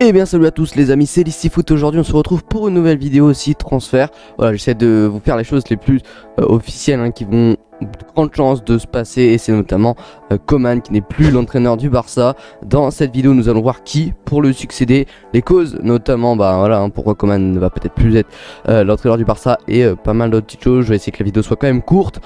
Eh bien salut à tous les amis, c'est Listifoot. Aujourd'hui on se retrouve pour une nouvelle vidéo aussi transfert. Voilà, j'essaie de vous faire les choses les plus officielles qui vont de grandes chances de se passer, et c'est notamment Koeman qui n'est plus l'entraîneur du Barça. Dans cette vidéo nous allons voir qui pour le succéder, les causes notamment, pourquoi Koeman ne va peut-être plus être l'entraîneur du Barça, et pas mal d'autres petites choses. Je vais essayer que la vidéo soit quand même courte.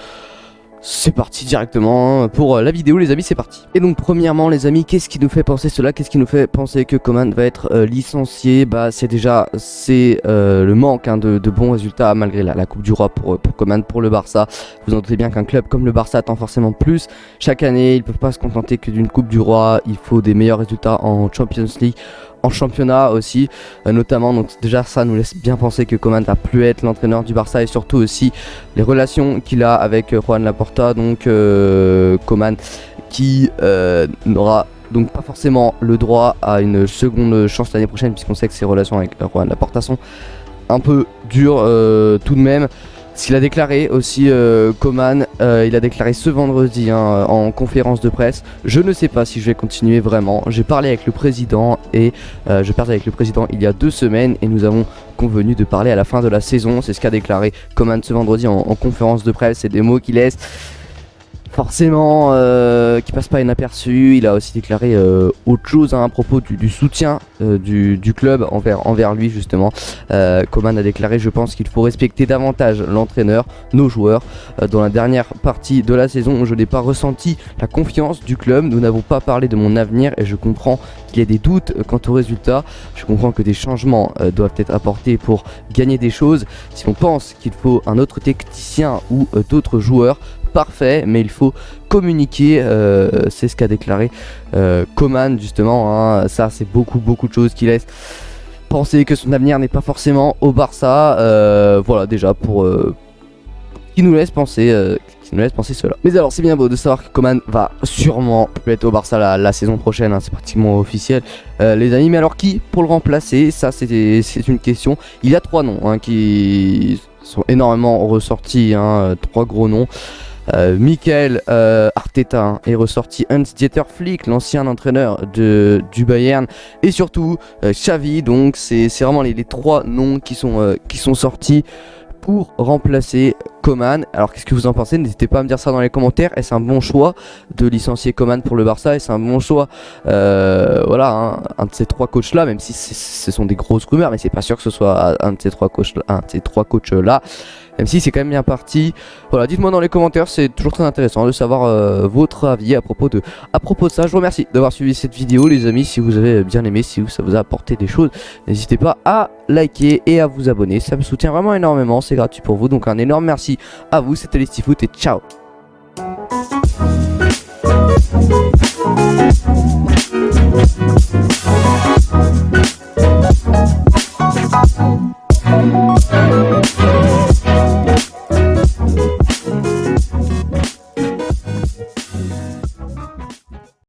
C'est parti directement pour la vidéo les amis, c'est parti. Et donc premièrement les amis, qu'est-ce qui nous fait penser cela? Qu'est-ce qui nous fait penser que Koeman va être licencié? C'est le manque de bons résultats malgré la Coupe du Roi pour Koeman, pour le Barça. Vous en doutez bien qu'un club comme le Barça attend forcément plus chaque année. Ils ne peuvent pas se contenter que d'une Coupe du Roi, il faut des meilleurs résultats en Champions League, en championnat aussi, notamment. Donc déjà ça nous laisse bien penser que Koeman va plus être l'entraîneur du Barça, et surtout aussi les relations qu'il a avec Joan Laporta. Donc Koeman qui n'aura donc pas forcément le droit à une seconde chance l'année prochaine, puisqu'on sait que ses relations avec Joan Laporta sont un peu dures tout de même. Ce qu'il a déclaré aussi, Koeman, il a déclaré ce vendredi en conférence de presse: je ne sais pas si je vais continuer vraiment. J'ai parlé avec le président et je parlais avec le président il y a 2 semaines et nous avons convenu de parler à la fin de la saison. C'est ce qu'a déclaré Koeman ce vendredi en conférence de presse. C'est des mots qui laissent forcément qui passe pas inaperçu. Il a aussi déclaré autre chose à propos du soutien du club envers lui justement. Koeman a déclaré: je pense qu'il faut respecter davantage l'entraîneur, nos joueurs. Dans la dernière partie de la saison, je n'ai pas ressenti la confiance du club. Nous n'avons pas parlé de mon avenir et je comprends qu'il y a des doutes quant aux résultats. Je comprends que des changements doivent être apportés pour gagner des choses. Si on pense qu'il faut un autre technicien ou d'autres joueurs, parfait, mais il faut communiquer, c'est ce qu'a déclaré Koeman justement. Ça c'est beaucoup de choses qui laissent penser que son avenir n'est pas forcément au Barça. Voilà déjà pour qui nous laisse penser cela. Mais alors c'est bien beau de savoir que Koeman va sûrement plus être au Barça la saison prochaine, c'est pratiquement officiel les amis. Mais alors qui pour le remplacer? Ça c'est une question. Il y a 3 noms qui sont énormément ressortis, 3 gros noms. Mikel Arteta est ressorti, Hans-Dieter Flick, l'ancien entraîneur du Bayern, et surtout Xavi. Donc c'est vraiment les 3 noms qui sont sortis pour remplacer Koeman. Alors qu'est-ce que vous en pensez? N'hésitez pas à me dire ça dans les commentaires. Est-ce un bon choix de licencier Koeman pour le Barça? Est-ce un bon choix? Un de ces 3 coachs là, même si ce sont des grosses rumeurs, mais c'est pas sûr que ce soit un de ces 3 coachs là, même si c'est quand même bien parti. Voilà, dites-moi dans les commentaires, c'est toujours très intéressant de savoir votre avis à propos de ça. Je vous remercie d'avoir suivi cette vidéo les amis. Si vous avez bien aimé, si ça vous a apporté des choses, n'hésitez pas à liker et à vous abonner, ça me soutient vraiment énormément, c'est gratuit pour vous. Donc un énorme merci à vous, c'était Listifoot et ciao.